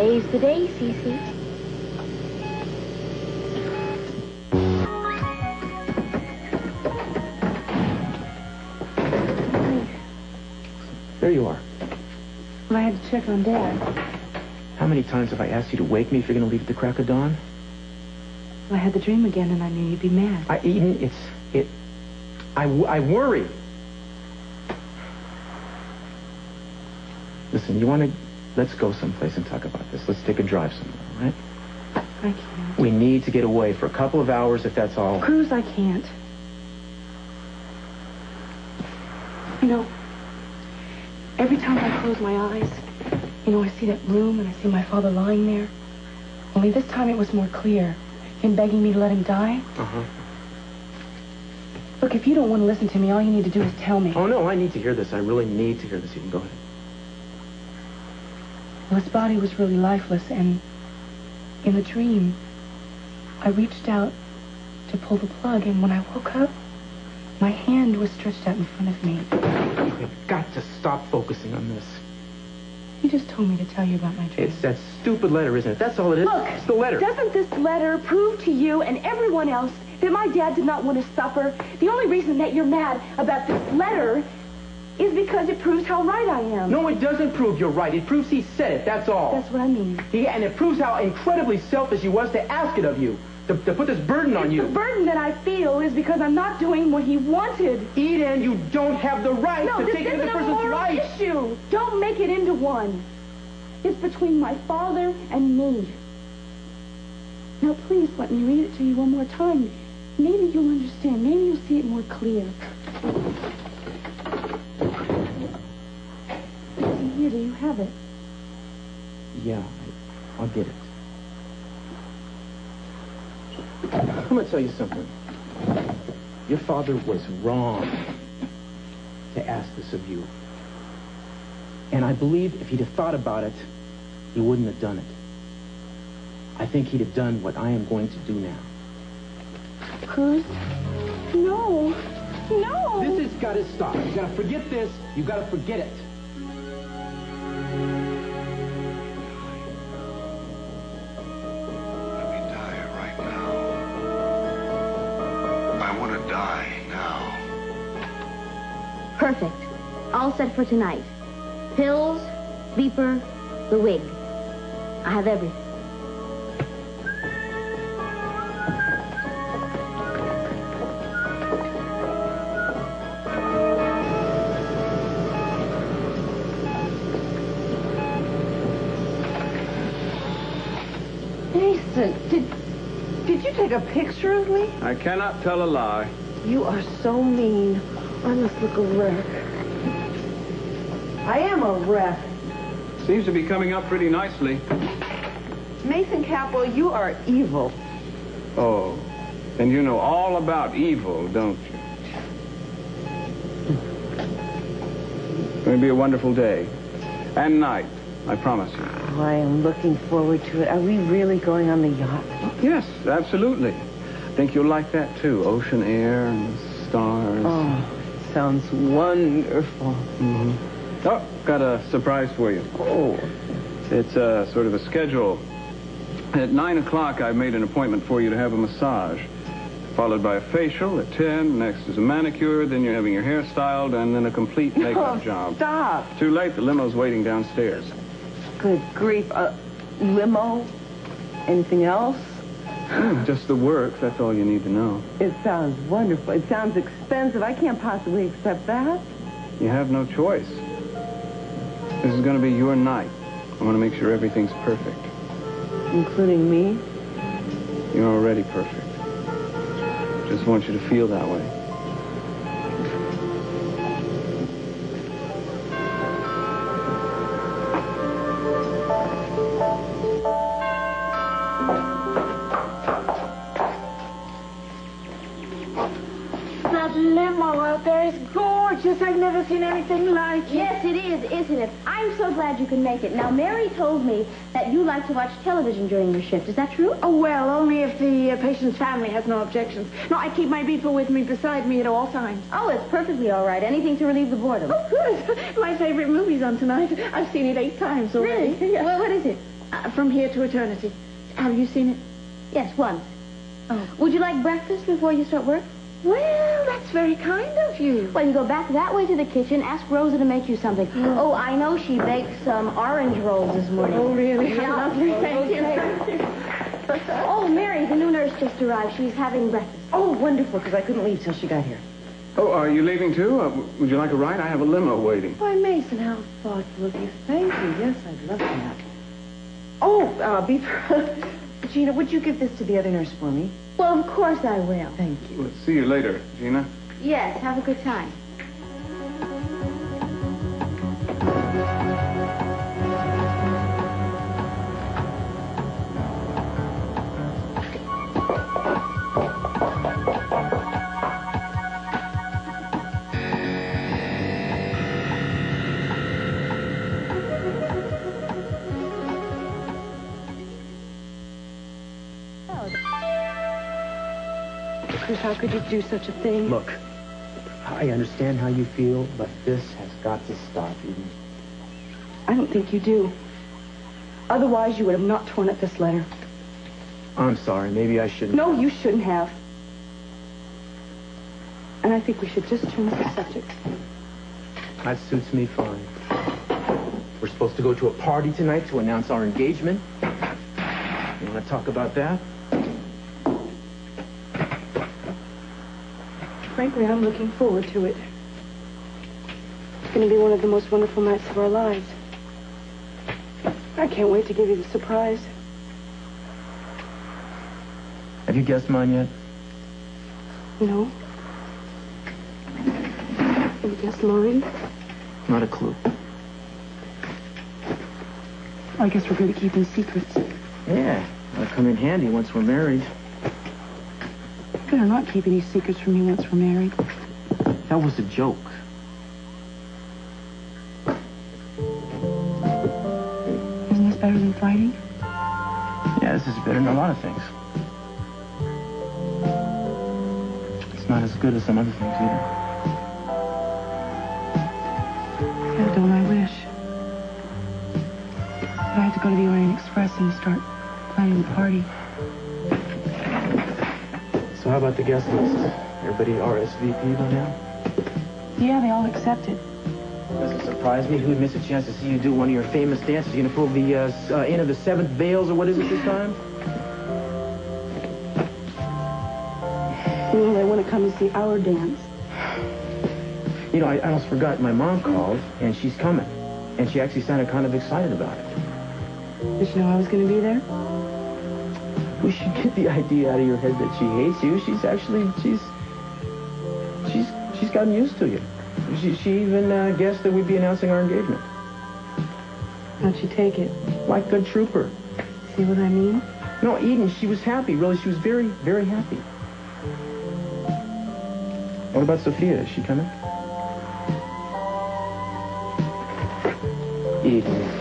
Today's the day, Cece. There you are. Well, I had to check on Dad. How many times have I asked you to wake me if you're going to leave at the crack of dawn? Well, I had the dream again, and I knew you'd be mad. Eden, I worry. Listen, you want to... Let's go someplace and talk about this. Let's take a drive somewhere, all right? I can't. We need to get away for a couple of hours, if that's all. Cruz, I can't. You know, every time I close my eyes, I see that room and I see my father lying there. Only this time it was more clear. Him begging me to let him die. Uh-huh. Look, if you don't want to listen to me, all you need to do is tell me. Oh, no, I need to hear this. I really need to hear this. You can go ahead. Well, his body was really lifeless, and in the dream, I reached out to pull the plug, and when I woke up, my hand was stretched out in front of me. You've got to stop focusing on this. You just told me to tell you about my dream. It's that stupid letter, isn't it? That's all it is. Look, it's the letter. Doesn't this letter prove to you and everyone else that my dad did not want to suffer? The only reason that you're mad about this letter is because it proves how right I am. No, it doesn't prove you're right. It proves he said it, that's all. That's what I mean. Yeah, and it proves how incredibly selfish he was to ask it of you. To put this burden on you. The burden that I feel is because I'm not doing what he wanted. Eden, you don't have the right to take another person's life. No, this isn't a moral issue. Don't make it into one. It's between my father and me. Now, please let me read it to you one more time. Maybe you'll understand. Maybe you'll see it more clear. See here, do you have it? Yeah, I'll get it. I'm going to tell you something. Your father was wrong to ask this of you. And I believe if he'd have thought about it, he wouldn't have done it. I think he'd have done what I am going to do now. Cruz? No. No. This has got to stop. You got to forget this. You got to forget it. Let me die right now. I want to die now. Perfect. All set for tonight. Pills, beeper, the wig. I have everything. Mason, did you take a picture of me? I cannot tell a lie. You are so mean. I must look a wreck. I am a wreck. Seems to be coming up pretty nicely. Mason Capwell, you are evil. Oh, and you know all about evil, don't you? It's going to be a wonderful day. And night, I promise you. Oh, I am looking forward to it. Are we really going on the yacht? Yes, absolutely. I think you'll like that, too. Ocean air and the stars. Oh, sounds wonderful. Mm-hmm. Oh, got a surprise for you. Oh. It's sort of a schedule. At 9 o'clock, I made an appointment for you to have a massage, followed by a facial at 10. Next is a manicure. Then you're having your hair styled, and then a complete makeup job. Stop. Too late. The limo's waiting downstairs. Good grief. Limo? Anything else? Just the work. That's all you need to know. It sounds wonderful. It sounds expensive. I can't possibly accept that. You have no choice. This is going to be your night. I want to make sure everything's perfect. Including me? You're already perfect. Just want you to feel that way. That limo out there is gorgeous. I've never seen anything like it. Yes, it is, isn't it? I'm so glad you can make it. Now, Mary told me that you like to watch television during your shift. Is that true? Oh, well, only if the patient's family has no objections. No, I keep my beeper with me beside me at all times. Oh, it's perfectly all right. Anything to relieve the boredom. Oh, good. My favorite movie's on tonight. I've seen it 8 times already. Really? Yeah. Well, what is it? From Here to Eternity. Have you seen it? Yes, once. Oh. Would you like breakfast before you start work? Well, that's very kind of you. Well, you go back that way to the kitchen, ask Rosa to make you something. Oh, I know she baked some orange rolls this morning. Oh, really? Yeah. Lovely. Thank you. Oh, Mary, the new nurse just arrived. She's having breakfast. Oh, wonderful, because I couldn't leave till she got here. Oh, are you leaving too? Would you like a ride? I have a limo waiting. Why, Mason, how thoughtful of you. Thank you. Yes, I'd love that. Oh, Gina, would you give this to the other nurse for me? Well, of course I will. Thank you. We'll see you later, Gina. Yes, have a good time. Chris, how could you do such a thing? Look, I understand how you feel, but this has got to stop, Eden. I don't think you do. Otherwise, you would have not torn up this letter. I'm sorry. Maybe I shouldn't. No, you shouldn't have. And I think we should just change the subject. That suits me fine. We're supposed to go to a party tonight to announce our engagement. You want to talk about that? Frankly, I'm looking forward to it. It's going to be one of the most wonderful nights of our lives. I can't wait to give you the surprise. Have you guessed mine yet? No. Have you guessed mine? Not a clue. I guess we're good at keeping secrets. Yeah, that'll come in handy once we're married. Better not keep any secrets from me once we're married. That was a joke. Isn't this better than fighting? Yeah, this is better than a lot of things. It's not as good as some other things either. Yeah, don't I wish? But I have to go to the Orient Express and start planning the party. So how about the guest list? Everybody RSVP by now? Yeah, they all accepted. Doesn't surprise me. Who'd miss a chance to see you do one of your famous dances? You gonna pull the Inn of the Seventh Veils, or what is it this time? You know, they want to come and see our dance. You know, I almost forgot. My mom called, and she's coming. And she actually sounded kind of excited about it. Did you know I was going to be there? We should get the idea out of your head that she hates you. She's gotten used to you. She even guessed that we'd be announcing our engagement. How'd she take it? Like a trooper. See what I mean? No, Eden, she was happy. Really, she was very, very happy. What about Sophia? Is she coming? Eden.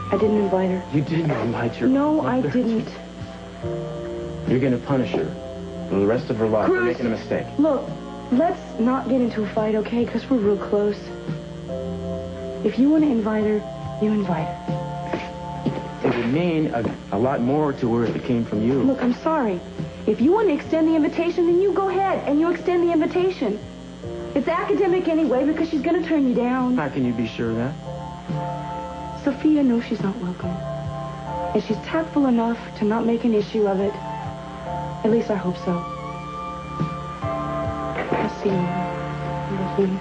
I didn't invite her. You didn't invite your No, mother. I didn't. You're going to punish her for the rest of her life for Cruz, making a mistake. Look, let's not get into a fight, okay? Because we're real close. If you want to invite her, you invite her. It would mean a lot more to her if it came from you. Look, I'm sorry. If you want to extend the invitation, then you go ahead and you extend the invitation. It's academic anyway because she's going to turn you down. How can you be sure of that? Sophia knows she's not welcome. And she's tactful enough to not make an issue of it. At least I hope so. I'll see you. Lovely.